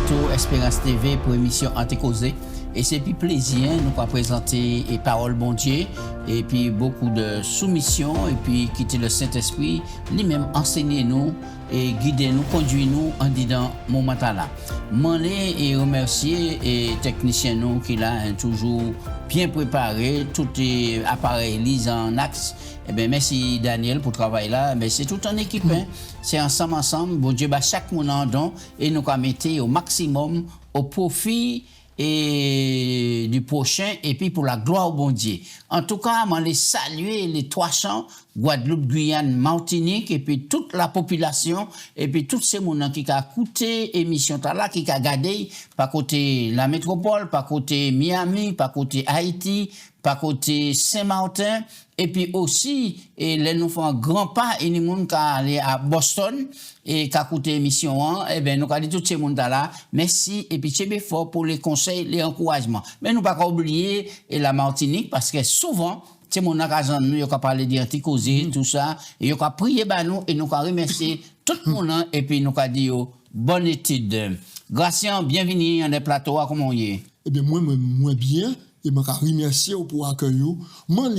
plateau Espérance TV pour l'émission Antécausé. Et c'est puis plaisir, nous allons présenter les paroles bon Dieu, et puis beaucoup de soumission, et puis quitter le Saint-Esprit, lui-même enseigner nous, et guider nous, conduire nous en disant moment là. M'enler et remercier et technicien nous qui l'a toujours bien préparé, tout est appareil lise en axe. Eh bien, merci Daniel pour le travail là, mais c'est tout en équipe, hein. C'est ensemble, bon Dieu, bah, chaque monde en don, et nous allons mettre au maximum au profit et du prochain, et puis pour la gloire au bon Dieu. En tout cas, je les saluer les 300, Guadeloupe, Guyane, Martinique, et puis toute la population, et puis tous ces gens qui ont écouté l'émission là, qui ont regardé, par côté la métropole, par côté Miami, par côté Haïti, par côté Saint-Martin, et puis aussi, et les nous font un grand pas, et les gens qui allé à Boston, et qui ont écouté l'émission, et bien, nous avons dit tous ces gens là, merci, et puis c'est fort pour les conseils, les encouragements. Mais nous ne pas oublier la Martinique, parce que souvent, c'est mon occasion, nous avons parlé d'Antécausé, tout ça, et nous avons prié nous, et nous avons remercié tout le monde, et puis nous avons dit, bonne étude. Gracien, bienvenue dans le plateau, comment y est? Eh bien, moi bien, et je remercie pour accueillir. Moi,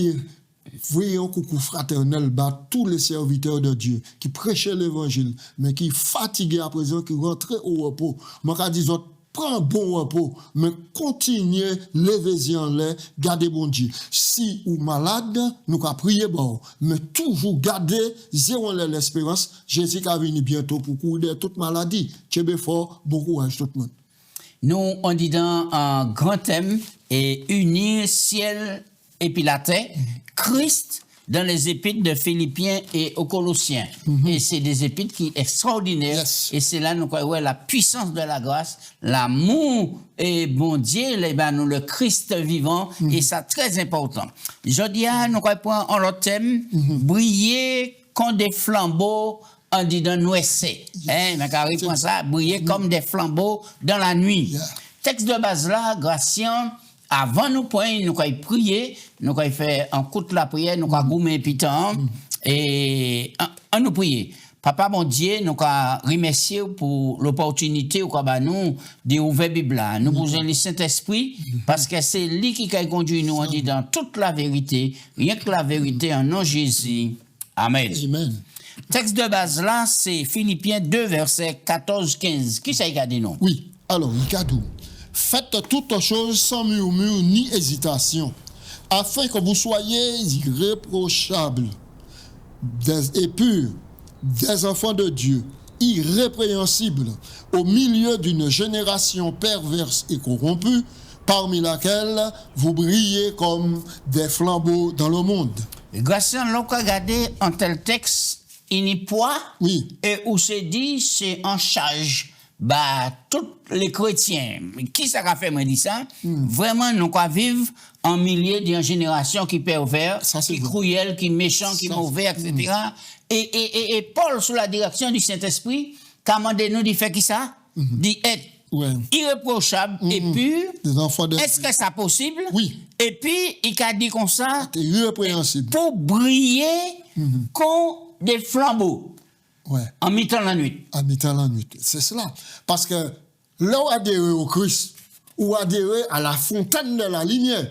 voyons coucou fraternel bas tous les serviteurs de Dieu qui prêchaient l'évangile, mais qui fatigués à présent, qui rentraient au repos. Moi, dis prends un bon repos, mais continuez, levez-y en l'air, gardez bon Dieu. Si ou malade, nous avons prié bon, mais toujours gardez, zéro l'espérance. Jésus va venir bientôt pour courir toute maladie. Tchébé fort, bon courage tout le monde. Nous, on dit dans un grand thème, et unir ciel et puis la terre, Christ dans les épîtres de Philippiens et aux Colossiens. Et c'est des épîtres qui sont extraordinaires. Yes. Et c'est là nous voyons la puissance de la grâce, l'amour et bon Dieu, nous, le Christ vivant, et ça très important. Je dis, nous prendre un autre thème, briller comme des flambeaux en disant nous essayer. Hein, mais quand on ça, briller comme des flambeaux dans la nuit. Yeah. Texte de base là, Gratien, avant nous prendre, nous avons prié, nous avons fait un coup de la prière, nous avons goumé piton, et on nous prier. Papa, mon Dieu, nous avons remercié pour l'opportunité nous d'ouvrir la Bible. Nous vous le Saint-Esprit, parce que c'est lui qui a conduit nous, on dit dans toute la vérité, rien que la vérité en nom de Jésus. Amen. Amen. Texte de base là, c'est Philippiens 2, verset 14-15. Qui ça y a dit non? Oui, alors, Icadou. Faites toutes choses sans murmure ni hésitation, afin que vous soyez irréprochables et purs, des enfants de Dieu, irrépréhensibles, au milieu d'une génération perverse et corrompue, parmi laquelle vous brillez comme des flambeaux dans le monde. Grâce à l'on regarder en tel texte, il n'y a pas, Oui. et où c'est dit, c'est en charge. Bah, tous les chrétiens, qui ça a fait, moi, dit ça? Vraiment, nous vivons en milieu d'une génération qui pervers, qui cruelle, qui méchant, qui mauvais, etc. Et Paul, sous la direction du Saint-Esprit, commande nous de faire qui ça? Dit être irréprochable et pur. Est-ce que c'est possible? Oui. Et puis, il a dit comme ça, irrépréhensible. Pour briller comme des flambeaux. Ouais. En mi-temps la nuit. En mi-temps la nuit. C'est cela. Parce que là où adhérer au Christ, ou adhérer à la fontaine de la lumière,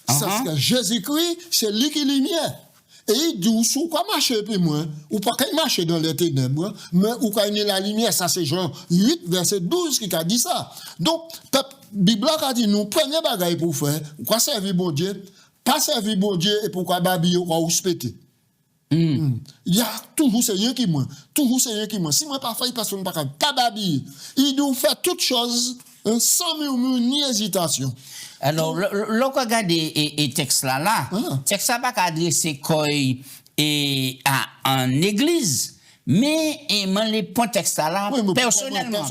c'est parce que Jésus-Christ, c'est lui qui est lumière. Et il dit, ou quoi marcher puis moi, ou pas qu'il marche dans les ténèbres, mais ou quand il y a la lumière, ça c'est Jean 8, verset 12 qui a dit ça. Donc, la Bible a dit, nous, premier bagaille pour faire, quoi servir bon Dieu, pas servir bon Dieu, et pourquoi babiller, ou quoi ou se péter. Il y a toujours c'est rien qui moi. Toujours c'est rien qui moi. Si moi pas fait personne pas babiller. Il doit faire toutes choses sans murmure ni hésitation. Alors l'on regarde et texte là texte ça pas adressé et à en église. Mais les points texte là personnellement.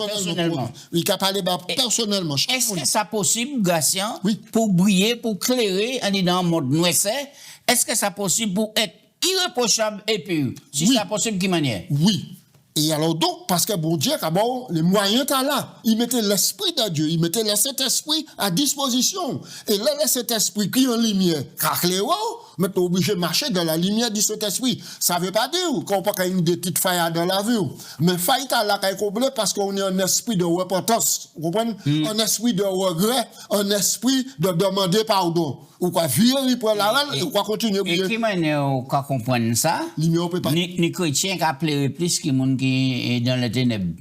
Il a parlé personnellement. Est-ce que c'est possible Gratien oui. Pour briller, pour clairer en dans le monde noir? Est-ce que c'est possible pour être irréprochable et pur? Si oui. c'est possible, de quelle manière? Oui. Et alors donc, parce que bon Dieu, d'abord, les moyens étaient là. Il mettait l'Esprit de Dieu, il mettait le Saint-Esprit à disposition. Et là, le Saint-Esprit qui est en lumière, craquelé, mais tu es obligé de marcher dans la lumière du Saint-Esprit. Ça ne veut pas dire qu'on peut avoir des petites failles dans la vie. Mais faille est là, parce qu'on est un esprit de repentance. Vous comprenez? Un esprit de regret, un esprit de demander pardon. Ou quoi, virer pour la langue, ou quoi, continuer. Et qui m'a comprendre ça? Ni chrétien qui a pleuré plus que les gens qui est dans les ténèbres.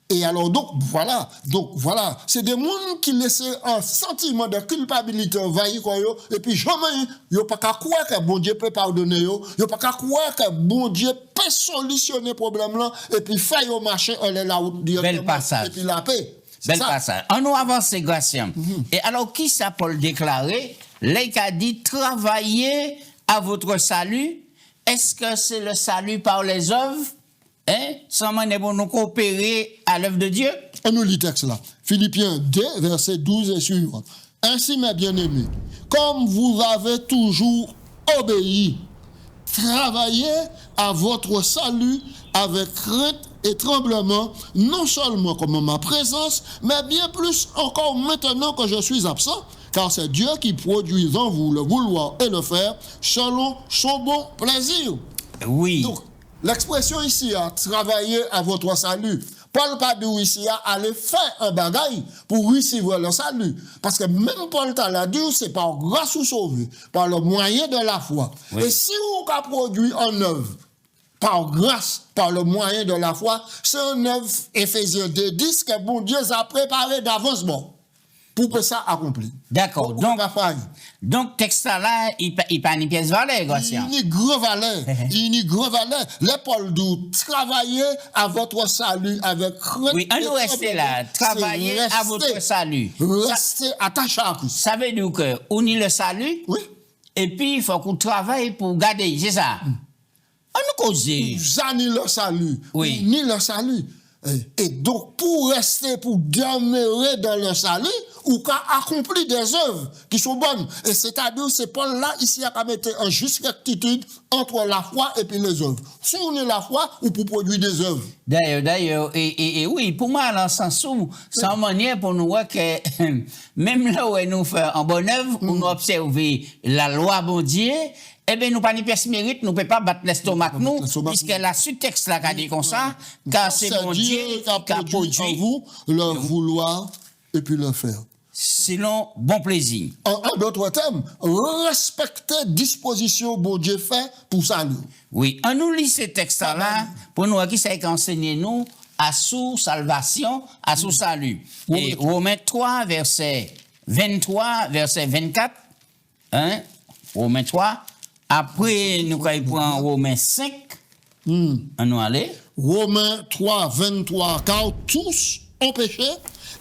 Et alors, donc, voilà. C'est des gens qui laissent un sentiment de culpabilité envahir, et puis jamais, ils n'ont pas qu'à croire que bon Dieu peut pardonner, ils n'ont pas qu'à croire que bon Dieu peut solutionner le problème là, et puis faire au marché, aller la route directement. Bel passage. Et puis la paix. Bel passage. On nous avance, Gratien. Et alors, qui ça Paul déclaré? L'Éc a dit, travaillez à votre salut. Est-ce que c'est le salut par les œuvres? Sans manière pour nous coopérer à l'œuvre de Dieu? On nous lit le texte là. Philippiens 2, verset 12 et suivant. Ainsi, mes bien-aimés, comme vous avez toujours obéi, travaillez à votre salut avec crainte et tremblement, non seulement comme en ma présence, mais bien plus encore maintenant que je suis absent, car c'est Dieu qui produit en vous le vouloir et le faire selon son bon plaisir. Oui. Donc, l'expression ici, travailler à votre salut. Paul pas dit ici, aller faire un bagage pour recevoir le salut. Parce que même Paul t'a dit, c'est par grâce ou sauvé, par le moyen de la foi. Oui. Et si vous avez produit en œuvre, par grâce, par le moyen de la foi, c'est un œuvre, Éphésiens 2:10, que bon Dieu a préparé d'avance pour que ça accompli. D'accord. Donc, texte là, il pas une pièce valeur, Gratien. Il y a une grande valeur. Il y a une grande valeur. Les Paul dit, travaillez à votre salut avec crainte. Oui, on nous reste là. Travaillez à votre salut. Restez attaché à Christ. Ça veut dire que, on y le salut. Oui. Et puis, il faut qu'on travaille pour garder, c'est ça. On nous cause. Ça ni le salut. Oui. Ni le salut. Et donc, pour rester, pour demeurer dans le salut, ou qu'à accomplir des œuvres qui sont bonnes. Et c'est-à-dire, c'est Paul là, ici, à mettre en juste rectitude entre la foi et puis les œuvres. Si on est la foi, ou pour produire des œuvres. D'ailleurs, et oui, pour moi, dans le sens où, sans manière pour nous voir que, même là où nous faisons en bonne œuvre, où nous observons la loi bon Dieu, eh bien, nous pas ni pièce mérite, nous ne pouvons pas battre l'estomac, nous, puisque la sous-texte là, qu'a dit comme ça, car c'est mon Dieu qui a produit en vous le vouloir et puis le faire. Selon bon plaisir. En d'autres termes, respecter disposition bon Dieu fait pour salut. Oui, on nous lit ce texte-là pour nous qui c'est qu'enseigner nous à sous salvation, à sous salut. Et Romains 3, verset 23, verset 24, Romains 3, après nous prenons Romains 5, on nous allait. Romains 3, 23, car tous ont péché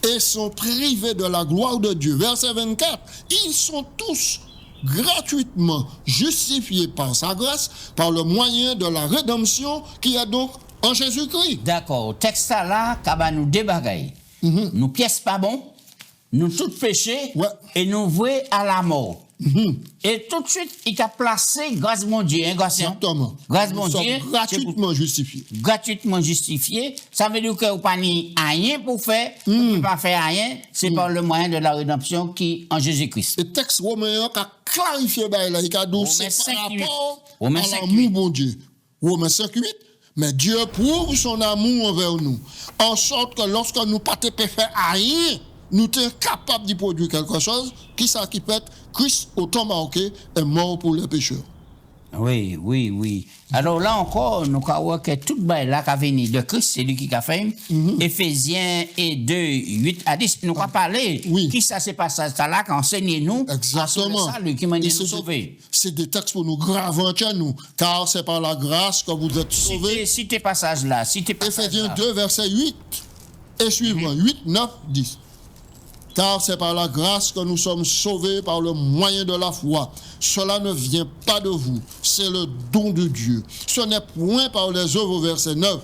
et sont privés de la gloire de Dieu. Verset 24, ils sont tous gratuitement justifiés par sa grâce, par le moyen de la rédemption qui est donc en Jésus-Christ. D'accord, texte là, qui nous débagaille. Nous pièces pas bon, nous tout péché, et nous vouer à la mort. Et tout de suite, il a placé grâce mon Dieu, Exactement. Grâce mon Dieu. Gratuitement justifié. Gratuitement justifié. Ça veut dire que vous n'avez rien pour faire, vous ne pouvez pas faire rien, c'est par le moyen de la rédemption qui en Jésus-Christ. Le texte romain a clarifié, il a dit c'est par rapport à l'amour bon Dieu. Romains 5:8. Mais Dieu prouve son amour envers nous, en sorte que lorsque nous ne pouvons pas faire rien, nous sommes capables de produire quelque chose qui s'acquitte. Christ, autant marqué, est mort pour les pécheurs. Oui. Alors là encore, nous avons que tout là qui venu de Christ, c'est lui qui a fait. Éphésiens 2, 8 à 10, nous avons parlé. Qui ça c'est passage là qui enseigne nous. Exactement. C'est lui qui m'a nous sauver. C'est des textes pour nous graver en nous, car c'est par la grâce que vous êtes sauvés. Citez passage là. Éphésiens 2, verset 8 et suivant. 8, 9, 10. Car c'est par la grâce que nous sommes sauvés par le moyen de la foi. Cela ne vient pas de vous, c'est le don de Dieu. Ce n'est point par les œuvres, verset 9,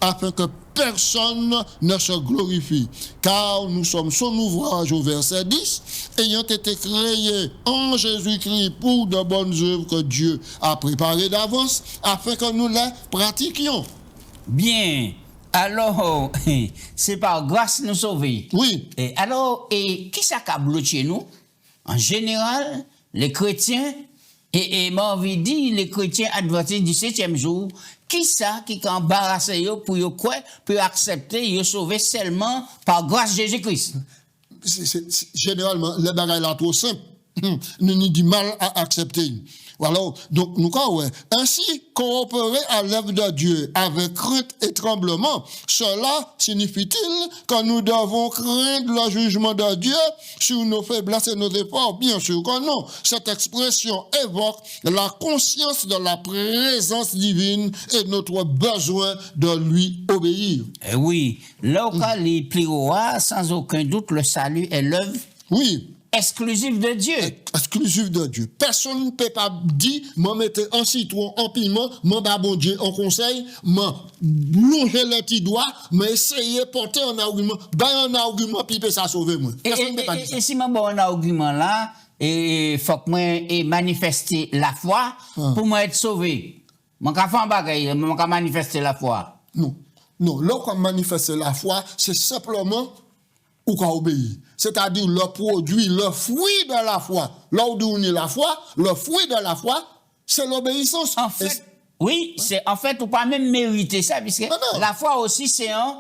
afin que personne ne se glorifie. Car nous sommes son ouvrage, au verset 10, ayant été créés en Jésus-Christ pour de bonnes œuvres que Dieu a préparées d'avance, afin que nous les pratiquions. Bien. Alors, c'est par grâce nous sauver. Oui. Et alors, qui ça qui a bloqué nous? En général, les chrétiens, et m'a envie de dire, les chrétiens adventistes du 7e jour, qui ça qui a embarrassé pour quoi, pour accepter, yo sauver seulement par grâce de Jésus-Christ? Généralement, les bagages là trop simples, nous avons du mal à accepter. Voilà. Donc, nous, ouais. Ainsi, coopérer à l'œuvre de Dieu avec crainte et tremblement, cela signifie-t-il que nous devons craindre le jugement de Dieu sur nos faiblesses et nos efforts? Bien sûr que non. Cette expression évoque la conscience de la présence divine et notre besoin de lui obéir. Oui, là où les plioa, sans aucun doute, le salut est l'œuvre. Oui. Exclusif de Dieu. Exclusif de Dieu. Personne ne peut pas dire, m'en mettre en citron, en piment, m'en bas bon Dieu en conseil, m'en longer les petits doigts, mais essayer de porter un argument, puis ça sauver moi. Personne ne peut pas dire ça. Et si m'en bon un argument là, et faut que moi manifester la foi pour moi être sauvé. Mon ka faire un bagay, mon ka manifester la foi. Non. Non, là qu'on manifeste la foi, c'est simplement ou qu'on obéit. C'est-à-dire le produit, le fruit de la foi. Là où on est la foi, le fruit de la foi, c'est l'obéissance. En fait, oui, c'est en fait, ou pas même mériter ça, puisque la foi aussi, c'est un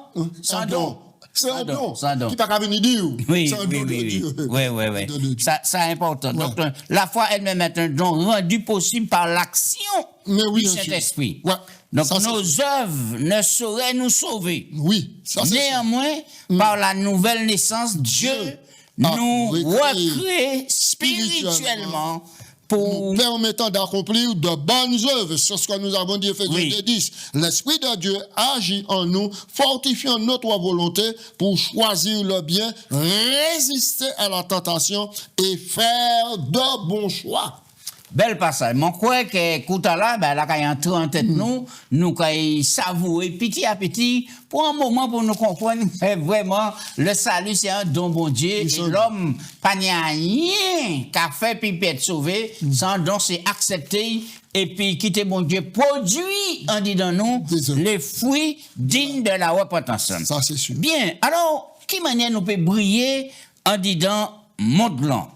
don. C'est un don. C'est un don. Qui n'a pas venir dire. Oui, c'est un don de Dieu. Oui. Ça est important. Ouais. Donc, la foi elle-même est un don rendu possible par l'action du Saint-Esprit. Ouais. Donc, ça, nos œuvres ne sauraient nous sauver. Oui, ça c'est néanmoins, par la nouvelle naissance, Dieu nous recrée spirituellement pour nous permettant d'accomplir de bonnes œuvres. C'est ce que nous avons dit, Ephésiens 10. L'Esprit de Dieu agit en nous, fortifiant notre volonté pour choisir le bien, résister à la tentation et faire de bons choix. Bel passage. Mon crois que Kouta là, là, quand il entre en tête nous, quand il savourer petit à petit, pour un moment, pour nous comprendre que vraiment, le salut, c'est un don bon Dieu, et l'homme, pas n'y a rien qu'à faire puis être sauvé, sans don, c'est accepter, et puis quitter bon Dieu, produit, on dit dans nous, les fruits dignes de la repentance. Ça, c'est sûr. Bien. Alors, qui manière nous peut briller en disant monde blanc?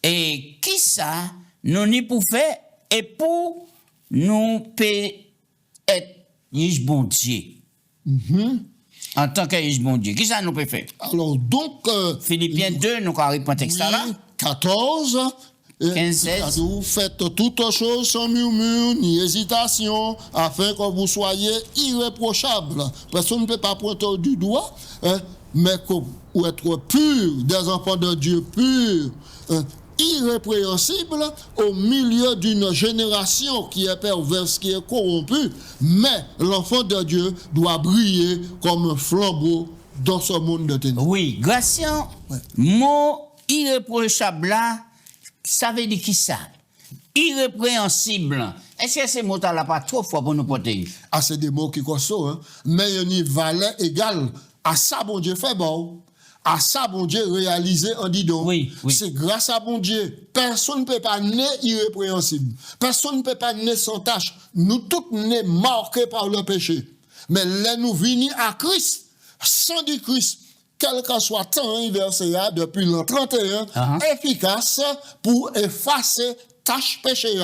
Et qui ça? Nous n'y pour faire et pour nous être bon Dieu. En tant que bon Dieu. Qui ça nous peut faire? Alors, donc. Philippiens 2, nous avons répondu texte là. 14. 15-16. Vous faites toutes choses sans murmure ni hésitation, afin que vous soyez irréprochables. Personne ne peut pas pointer du doigt, mais pour être pur, des enfants de Dieu purs, irrépréhensible au milieu d'une génération qui est perverse, qui est corrompue, mais l'enfant de Dieu doit briller comme un flambeau dans ce monde de ténèbres. Oui, Gratien, mot irréprochable là, ça veut dire qui ça? Irrépréhensible. Est-ce que ces mots-là pas trop fort pour nous porter? Ah, c'est des mots qui sont hein? Mais il y a une valeur égale à ça, bon Dieu fait bon. À ça, bon Dieu, réalisé en disant, c'est grâce à bon Dieu. Personne ne peut pas naître irrépréhensible. Personne ne peut pas naître sans tâche. Nous tous nés marqués par le péché. Mais là, nous venons à Christ, sans du Christ, quel que soit temps inversé depuis l'an 31, efficace pour effacer tâche péché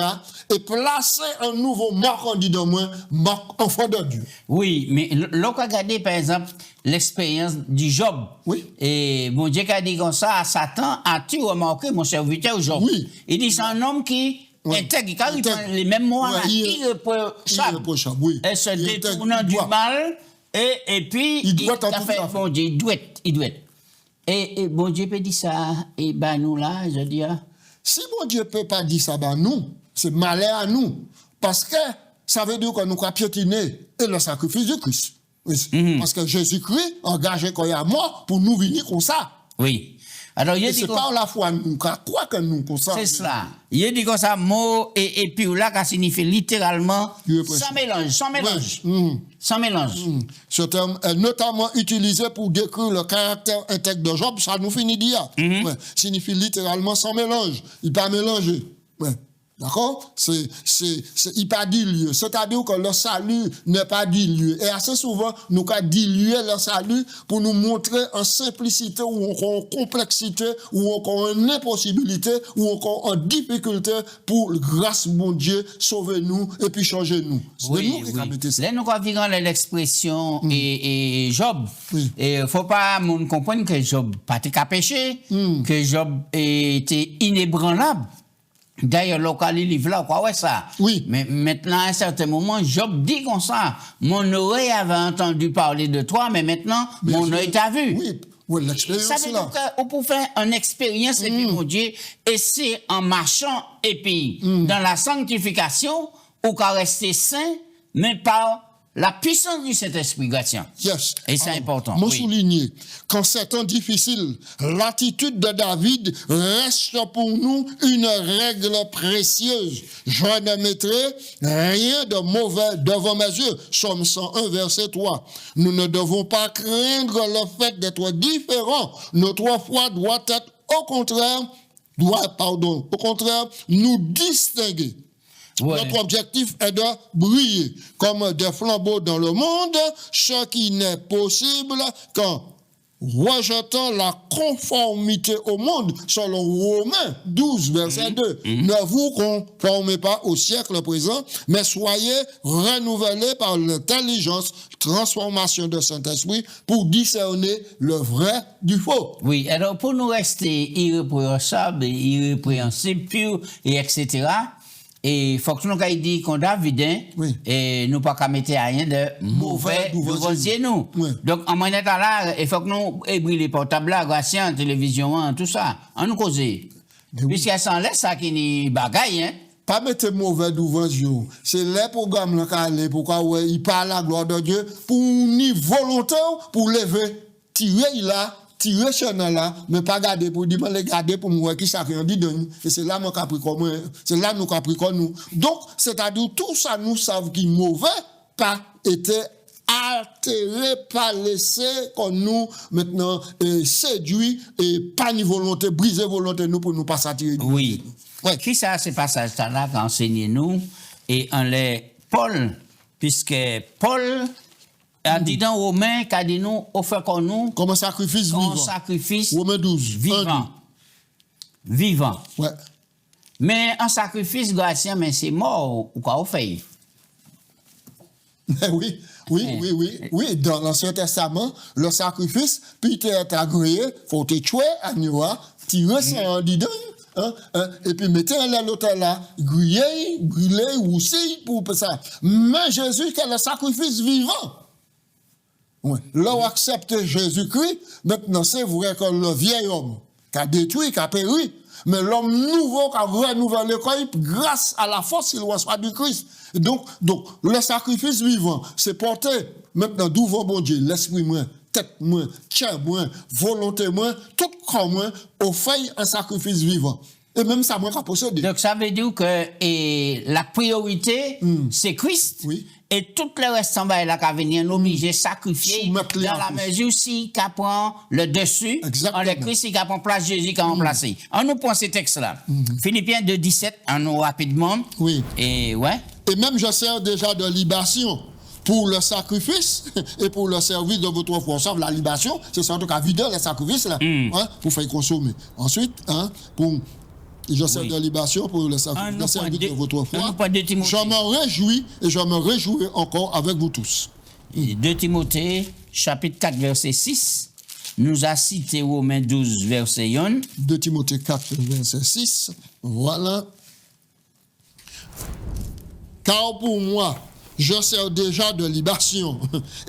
et placer un nouveau marque en disant moi, marque enfant de Dieu. Oui, mais l'on a regardé par exemple l'expérience du Job. Oui. Et bon Dieu a dit comme ça à Satan, as-tu remarqué mon serviteur Job? Oui. Il dit c'est un homme qui intègre, car il prend les mêmes mots, irréprochable. Oui. Et se détournant du mal, et puis il doit a fait bon Dieu, il doit. Et bon Dieu peut dire ça, et ben nous là, je dis, si bon Dieu ne peut pas dire ça, ben nous, c'est malheur à nous. Parce que ça veut dire que nous avons piétiné le sacrifice de Christ. Parce que Jésus-Christ engagé qu'on y a mort pour nous venir comme ça. Oui. Alors, il c'est par la foi nous croit que nous comme ça. C'est cela. Il dit comme ça, mot et puis là, ça signifie littéralement sans mélange. Sans mélange. Ce terme est notamment utilisé pour décrire le caractère intègre de Job, ça nous finit d'hier. Signifie littéralement sans mélange. Il pas mélangé. D'accord? Il pas dit lieu. C'est-à-dire que le salut n'est pas dit lieu. Et assez souvent, nous avons dilué le salut pour nous montrer en simplicité ou en complexité ou encore en impossibilité ou encore en difficulté pour grâce mon Dieu sauver nous et puis changer nous. Oui, nous qui avons mis ça. Là, nous avons l'expression et Job. Oui. Et faut pas nous comprendre que Job pas qu'à pécher, que Job était inébranlable. D'ailleurs, local livre là, quoi, ouais, ça. Oui. Mais maintenant, à un certain moment, Job dit comme ça. Mon oreille avait entendu parler de toi, mais maintenant, mon œil t'a vu. Oui. Oui, l'expérience Ça veut là. dire qu'on peut faire une expérience, et puis, mon Dieu, et c'est en marchant, et puis, dans la sanctification, ou qu'à rester saint, mais par la puissance du Saint-Esprit, Gratien. Yes. Et c'est important. Moi, Oui. souligner, quand c'est temps difficile, l'attitude de David reste pour nous une règle précieuse. Je ne mettrai rien de mauvais devant mes yeux. Psaume 101, verset 3. Nous ne devons pas craindre le fait d'être différents. Notre foi doit être, au contraire, nous distinguer. Ouais. Notre objectif est de briller comme des flambeaux dans le monde, ce qui n'est possible qu'en rejetant la conformité au monde, selon Romains 12, verset 2. Ne vous conformez pas au siècle présent, mais soyez renouvelés par l'intelligence, transformation de Saint-Esprit, pour discerner le vrai du faux. Oui, alors pour nous rester irrépréhensibles, irrépréhensibles, purs, et etc., et faut que nous dit qu'on David, Oui. et nous pas qu'à mettre rien de mauvais devant nous. Oui. Donc, en moyen temps là, il faut que nous ébrillions les portables là, grâce télévision, tout ça, en nous causer. Puisqu'il s'en laisse ça qui n'est bagaille, hein. Pas mettre mauvais devant Dieu. C'est les programmes là qu'elle pourquoi ouais, il parle la gloire de Dieu pour ni volontaire pour lever, tirer là, tirer Chanel là, mais pas garder pour dire les garder pour moi qui ça dit donne. Et c'est là mon capricorne, c'est là nous capricorne nous. Donc c'est-à-dire tout ça nous savons qui mauvais pas été altéré, pas laissé qu'on nous maintenant séduit et pas ni volonté, briser volonté nous pour nous pas s'attirer. Oui. Ouais. Qui ça, c'est passage là qu'a enseigné nous, et en les Paul, puisque Paul a dit dans Romains qu'a dit nous, offre qu'on nous, Comme un sacrifice comme vivant. sacrifice Romains 12. vivant. Vivant. Ouais. Mais un sacrifice gracien, mais c'est mort, ou quoi, on fait. Oui. Dans l'Ancien Testament, le sacrifice, puis tu es agréé, faut te tuer à Noah, tirer ça en dedans, et puis mettre à l'autel là, brûler aussi pour ça. Mais Jésus, qui est le sacrifice vivant. Ouais. Là, on accepte Jésus-Christ, maintenant c'est vrai que le vieil homme, qui a détruit, qui a péri, mais l'homme nouveau qui a renouvelé grâce à la force qu'il reçoit du Christ. Donc, le sacrifice vivant, c'est porter maintenant devant mon Dieu, l'esprit moi, tête moi, cœur moi, volonté moi, tout corps moi, au fait un sacrifice vivant. Et même ça, moi, qu'à posséder. Donc, ça veut dire que la priorité, c'est Christ. Oui. Et tout le reste en bas, là, qu'à venir nous obliger sacrifier Soumettre-les dans en la plus. mesure si qu'à prend le dessus, Exactement. en le Christ, si qu'à prend place Jésus qu'à remplacer. On nous prend ces textes-là. Philippiens 2,17, en nous rapidement. Oui. Et ouais. Et même je sers déjà de libation pour le sacrifice et pour le service de votre foi. Sauf la libation, c'est surtout qu'à vider le sacrifice là, pour faire consommer. Ensuite, je sers de libation pour le service de votre foi. Je me réjouis et je me réjouis encore avec vous tous. 2 Timothée, chapitre 4, verset 6, nous a cité Romains 12, verset 1. 2 Timothée 4, verset 6. Voilà. Car pour moi, je sers déjà de libation.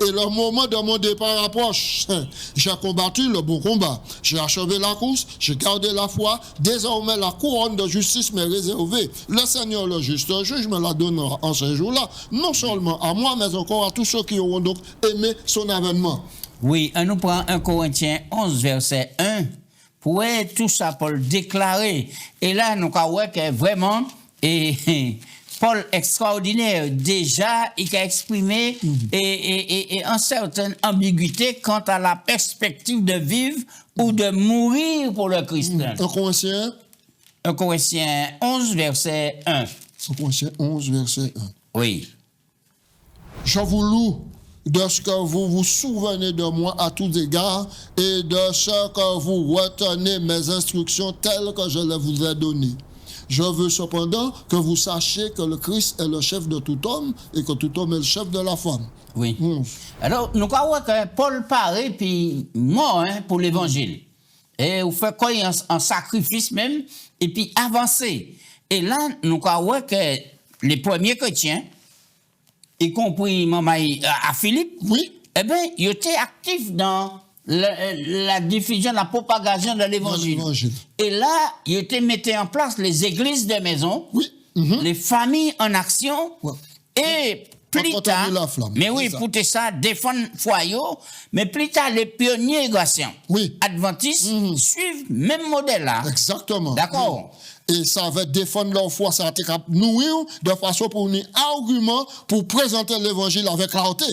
Et le moment de mon départ approche. J'ai combattu le bon combat. J'ai achevé la course. J'ai gardé la foi. Désormais, la couronne de justice m'est réservée. Le Seigneur, le juste juge, me la donnera en ce jour-là. Non seulement à moi, mais encore à tous ceux qui auront donc aimé son avènement. Oui, on nous prend 1 Corinthiens 11, verset 1. Pour tout ça, Paul déclarer. Et là, nous avons que vraiment, Paul extraordinaire, déjà, il a exprimé et une certaine ambiguïté quant à la perspective de vivre ou de mourir pour le Christ. 1 Corinthiens 1 Corinthiens 11, verset 1. 1 Corinthiens 11, verset 1. Oui. Je vous loue de ce que vous vous souvenez de moi à tous égards et de ce que vous retenez mes instructions telles que je les vous ai données. Je veux cependant que vous sachiez que le Christ est le chef de tout homme et que tout homme est le chef de la femme. Oui. Alors, nous croyons que Paul paraît puis mort pour l'évangile. Et vous faites quoi en sacrifice même, et puis avancer. Et là, nous croyons que les premiers chrétiens, y compris à Philippe, Oui. eh bien, ils étaient actifs dans la diffusion, la propagation de l'évangile. Et là, ils étaient mis en place les églises de maison, Oui. les familles en action, Ouais. et plus tard, la flamme, mais oui, ça. pour ça, défendre foyer, mais plus tard, les pionniers Oui. adventistes suivent le même modèle là. Exactement. D'accord. Et ça va défendre leur foi, ça va nourrir de façon pour nous argument pour présenter l'évangile avec clarté.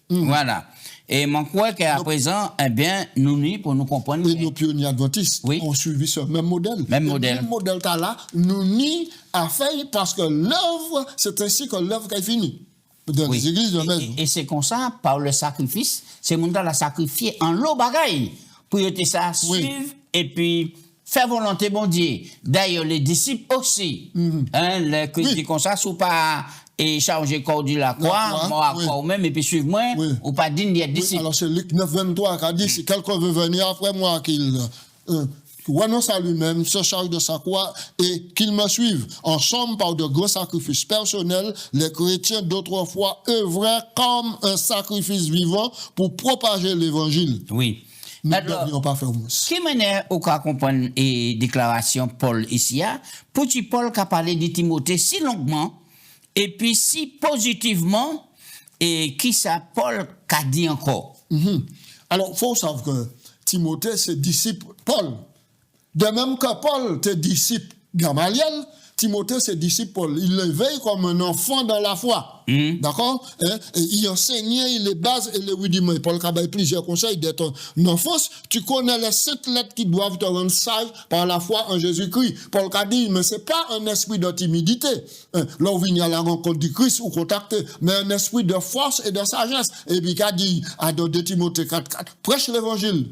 Voilà. Et mon crois qu'à présent, eh bien, nous, pour nous comprendre. Et nos pionniers adventistes ont suivi ce même modèle. Même modèle. Le même modèle là, nous ni à faire parce que l'œuvre, c'est ainsi que l'œuvre est finie. Dans les églises de maison. Et c'est comme ça, par le sacrifice, c'est mon temps à sacrifier en l'eau bagaille pour y ça, suivre et puis faire volonté bon Dieu. D'ailleurs, les disciples aussi, les chrétiens comme ça, sont pas et charger corps du la croix, moi à même, et puis suivre-moi, ou pas digne d'être disciple. Alors c'est Luc 9, 23 qui a dit, si quelqu'un veut venir après moi, qu'il renonce à lui-même, se charge de sa croix et qu'il me suive. En somme, par de gros sacrifices personnels, les chrétiens d'autrefois œuvraient comme un sacrifice vivant pour propager l'évangile. Oui. Nous ne devrions pas faire moins. Qui mène au cas comprendre et déclaration Paul ici, petit Paul qui a parlé de Timothée si longuement et puis si positivement, et qui ça Paul qu'a dit encore. Alors, il faut savoir que Timothée, c'est disciple Paul. De même que Paul était disciple Gamaliel, Timothée, c'est disciple Paul. Il l'éveille comme un enfant dans la foi. D'accord? Et il enseignait, il les base et les rudiments. Paul a plusieurs conseils d'être un enfance. Tu connais les 7 lettres qui doivent te rendre sage par la foi en Jésus-Christ. Paul a dit, mais c'est pas un esprit de timidité. Là où vient à la rencontre du Christ ou contacter, mais un esprit de force et de sagesse. Et puis, il a dit à 2 Timothée 4:4, prêche l'évangile.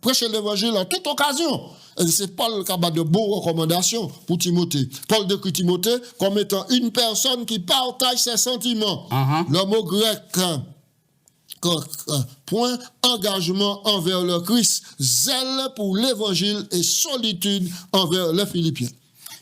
Prêcher l'évangile en toute occasion. Et c'est Paul qui a de bonnes recommandations pour Timothée. Paul décrit Timothée comme étant une personne qui partage ses sentiments. Le mot grec, point, engagement envers le Christ, zèle pour l'évangile et solitude envers les Philippiens.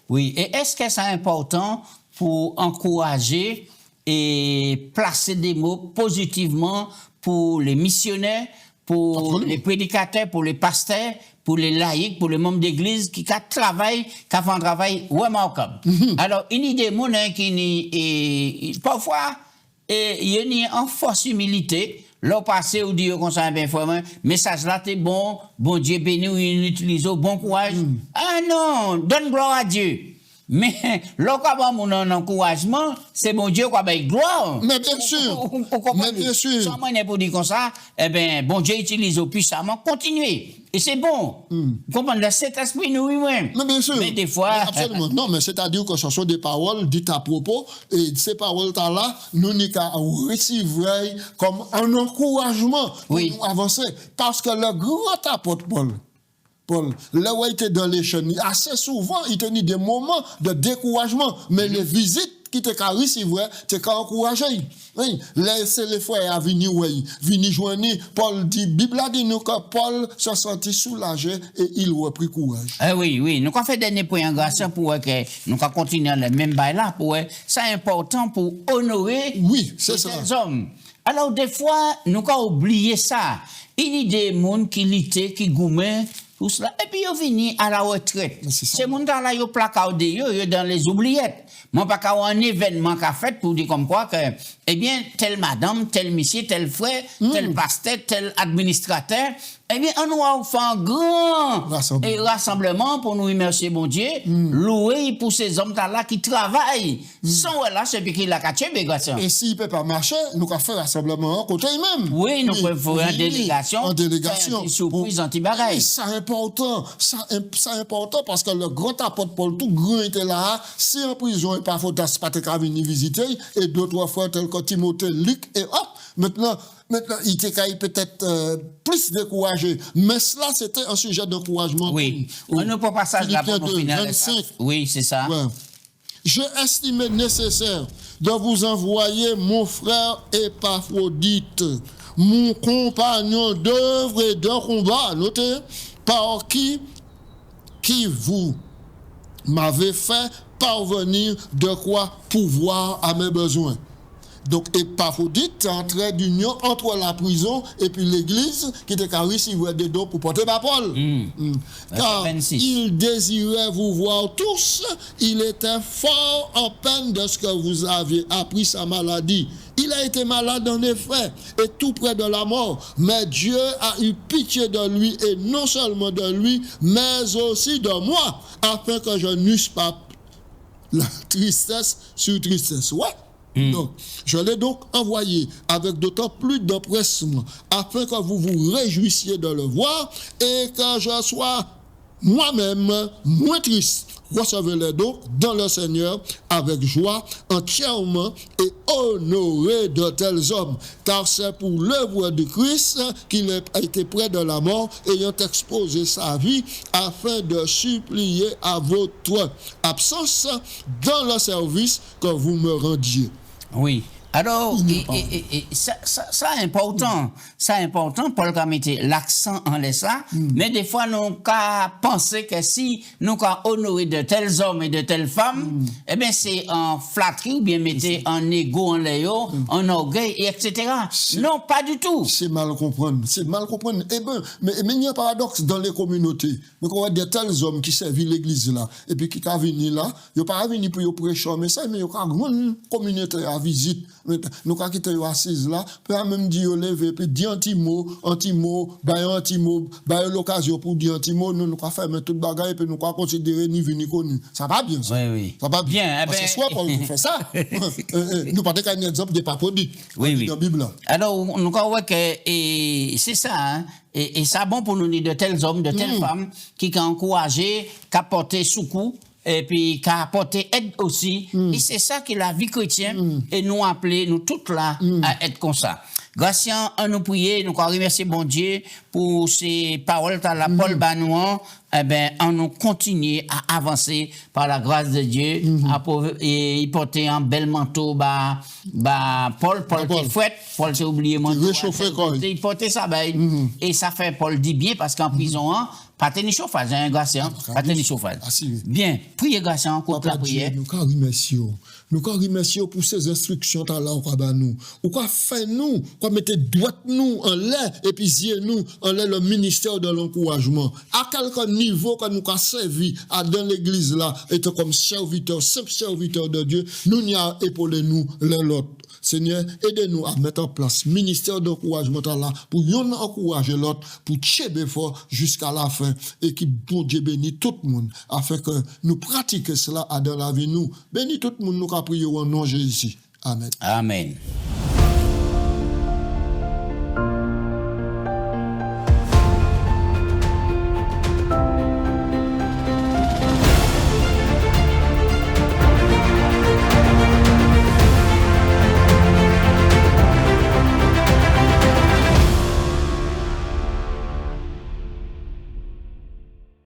Oui, et est-ce que c'est important pour encourager et placer des mots positivement pour les missionnaires, pour les prédicateurs, pour les pasteurs, pour les laïcs, pour les membres d'église qui font un travail remarquable. Alors, une idée mon qui parfois il y a en force humilité. L'au passé ou dit comme ça bien vraiment message là t'es bon Dieu béni ou il utilise bon courage. Ah non, donne gloire à Dieu. Mais lorsqu'on mon encouragement, c'est bon Dieu qui a gloire. Mais bien sûr. Mais bien sûr. Sans moi pour dire comme ça, eh ben bon Dieu utilise puissamment, continuez. Et c'est bon. Comprendre le Saint-Esprit nous lui-même. Mais bien sûr. Mais des fois absolument. Non, mais c'est-à-dire que ce sont des paroles dites à propos et ces paroles là, nous n'y qu'à recevoir comme un encouragement pour nous avancer parce que le grand apôtre Paul, là où il était dans les chaînes, assez souvent, il tenait des moments de découragement, mais les visites qui te qu'à recevoir, te qu'à encourager. Oui, laissez les frères à venir, venir joindre. Paul dit, Bible a dit nous que Paul se sentit soulagé et il reprit courage. Oui, nous avons fait dernier point grâce pour que nous avons continué le même bail là, pour c'est important pour honorer les hommes. Alors, des fois, nous avons oublié ça. Il y a des gens qui luttent, qui gourmet, tout cela. Et puis, ils viennent à la retraite. Ces gens-là, ils placardent dans les oubliettes. Moi, pas qu'à un événement qu'a fait pour dire comme quoi que, eh bien, telle madame, tel monsieur, tel frère, tel pasteur, tel administrateur, eh bien, on va faire un grand rassemblement pour nous remercier, bon Dieu, louer pour ces hommes-là qui travaillent. Sans là, c'est puis qu'il a caché, garçon. Et s'il ne peut pas marcher, nous allons faire un rassemblement côté même. Oui, nous pouvons faire une délégation. En délégation. Une surprise anti-bagaille. C'est important. C'est important parce que le grand apôtre Paul, tout grand était là. Si en prison, il pas faut pas te venir visiter. Et d'autres frères tels que Timothée, Luc et hop. Maintenant, il était peut-être plus découragé. Mais cela, c'était un sujet d'encouragement. Oui. On ne peut pas ça là pour nous finir. Oui, c'est ça. Ouais. J'ai estimé nécessaire de vous envoyer mon frère Épaphrodite, mon compagnon d'œuvre et de combat, notez, par qui vous m'avez fait parvenir de quoi pouvoir à mes besoins. Donc, Épaphrodite, c'est un trait d'union entre la prison et puis l'église qui était carré si vous des dons pour porter ma Paul. Car il désirait vous voir tous, il était fort en peine de ce que vous aviez appris sa maladie. Il a été malade en effet et tout près de la mort, mais Dieu a eu pitié de lui et non seulement de lui, mais aussi de moi, afin que je n'eusse pas la tristesse sur tristesse. Ouais. Donc, je l'ai donc envoyé avec d'autant plus d'empressement afin que vous vous réjouissiez de le voir et que je sois moi-même moins triste. Recevez-les donc dans le Seigneur avec joie, entièrement et honoré de tels hommes, car c'est pour l'œuvre de Christ qu'il a été près de la mort, ayant exposé sa vie afin de supplier à votre absence dans le service que vous me rendiez. Oui. Alors, ça est important. Ça est important, Paul a mis l'accent en ça. Mais des fois, nous avons pensé que si nous avons honoré de tels hommes et de telles femmes, eh bien, c'est en flatterie ou bien mettez en égo, en léo, en orgueil, etc. Non, pas du tout. C'est mal comprendre. C'est mal comprendre. Eh bien, mais il y a un paradoxe dans les communautés. Donc, on a de tels hommes qui servent l'église là, et puis qui sont venus là, ils ne sont pas venus pour prêcher un message, mais ils ont une communauté à visite. Nous avons quitté assise là, puis même dit lever, puis dire un petit mot, l'occasion pour dire un petit mot, nous avons fait tout le bagage, puis nous avons considéré ni vu ni connu. Ça va bien, ça. Oui. Ça va bien. Parce que soit Paul fait ça, nous parlons d'un exemple de Épaphrodite dans la Bible. Alors, nous avons vu que c'est ça, hein? Et ça bon pour nous dire de tels hommes, de telles femmes qui ont encouragé, qui ont porté secours. Et puis, qui a apporté aide aussi. Et c'est ça qui est la vie chrétienne. Et nous appeler, nous toutes là, à être comme ça. Grâce à nous prier, nous remercier bon Dieu pour ces paroles à la Paul Banouan. Eh bien, on nous continue à avancer par la grâce de Dieu. Et il portait un bel manteau, Paul qui fouette, Paul s'est oublié manteau. Il portait ça, et ça fait Paul dit bien parce qu'en prison, pas tenir chauffage, hein, Gratien, pas tenir chauffage. Bien, priez Gratien, contre la prière. Nous remercions pour ces instructions là au nous. Ou quoi fait nous, quoi mettre droite nous en l'air et puis yeux nous en l'air le ministère de l'encouragement. À quel niveau que nous avons servi dans l'église là, étant comme serviteurs, simple serviteurs de Dieu, nous n'y a épaulé nous l'un l'autre. Seigneur, aidez-nous à mettre en place ministère d'encouragement là pour nous encourager l'autre, pour tirer fort jusqu'à la fin et qui bon Dieu bénit tout le monde afin que nous pratiquions cela dans la vie nous. Bénis tout le monde nous a prié au nom de Jésus. Amen. Amen.